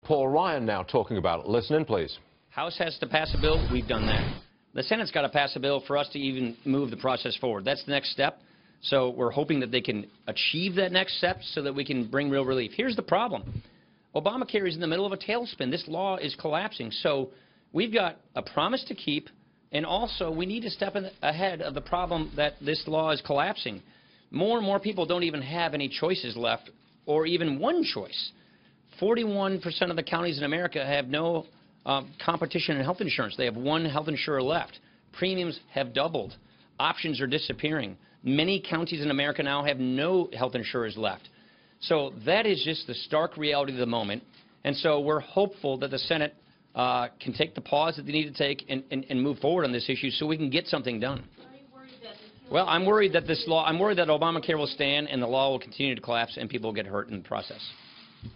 Paul Ryan now talking about it. Listen in, please. House has to pass a bill. We've done that. The Senate's got to pass a bill for us to even move the process forward. That's the next step. So we're hoping that they can achieve that next step so that we can bring real relief. Here's the problem. ObamaCare is in the middle of a tailspin. This law is collapsing. So we've got a promise to keep, and also we need to step ahead of the problem that this law is collapsing. More and more people don't even have any choices left, or even one choice. 41% of the counties in America have no competition in health insurance. They have one health insurer left. Premiums have doubled. Options are disappearing. Many counties in America now have no health insurers left. So that is just the stark reality of the moment. And so we're hopeful that the Senate can take the pause that they need to take and move forward on this issue so we can get something done. Well, I'm worried that I'm worried that Obamacare will stand and the law will continue to collapse and people will get hurt in the process. The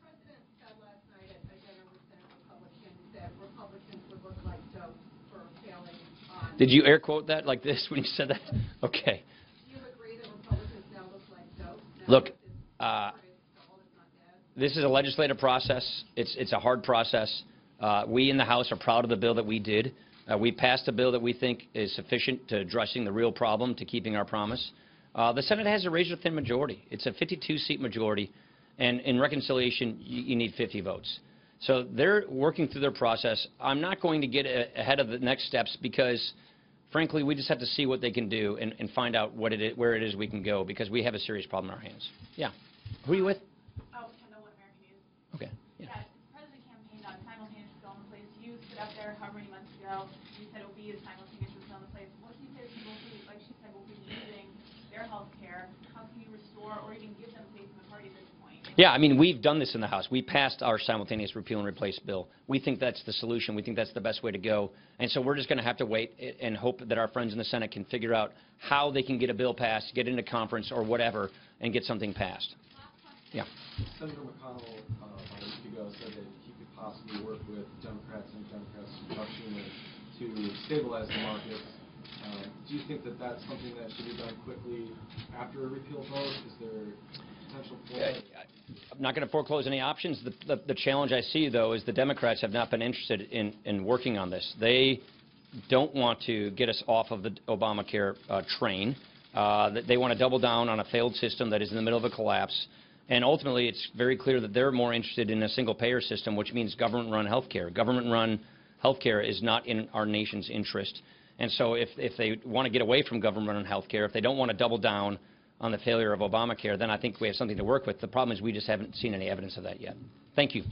President said last night at dinner with Senate Republicans that Republicans would look like dope for failing on... Did you air quote that like this when you said that? Okay. Do you agree that Republicans now look like dope? Look, this is a legislative process. It's a hard process. We in the House are proud of the bill that we did. We passed a bill that we think is sufficient to addressing the real problem, to keeping our promise. The Senate has a razor-thin majority. It's a 52-seat majority, and in reconciliation, you need 50 votes. So they're working through their process. I'm not going to get ahead of the next steps because, frankly, we just have to see what they can do and find out where it is we can go, because we have a serious problem in our hands. Yeah. Who are you with? Oh, Kendall, One American News. Okay. Yeah. The President campaigned on simultaneous repeal in place. You stood up there however many months ago. You said it will be a simultaneous repeal in place. What can you say to people who, like she said, will be losing their health care? How can you restore or even give them faith in the party at this point? Yeah, I mean, we've done this in the House. We passed our simultaneous repeal and replace bill. We think that's the solution. We think that's the best way to go. And so we're just going to have to wait and hope that our friends in the Senate can figure out how they can get a bill passed, get into conference or whatever, and get something passed. Yeah. Senator McConnell about a week ago said that he could possibly work with Democrats and Democrats' production unit to stabilize the markets. Do you think that that's something that should be done quickly after a repeal vote? Is there potential for that? I'm not going to foreclose any options. The challenge I see, though, is the Democrats have not been interested in working on this. They don't want to get us off of the Obamacare train. They want to double down on a failed system that is in the middle of a collapse. And ultimately, it's very clear that they're more interested in a single-payer system, which means government-run health care. Government-run health care is not in our nation's interest. And so if they want to get away from government-run health care, if they don't want to double down on the failure of Obamacare, then I think we have something to work with. The problem is we just haven't seen any evidence of that yet. Thank you.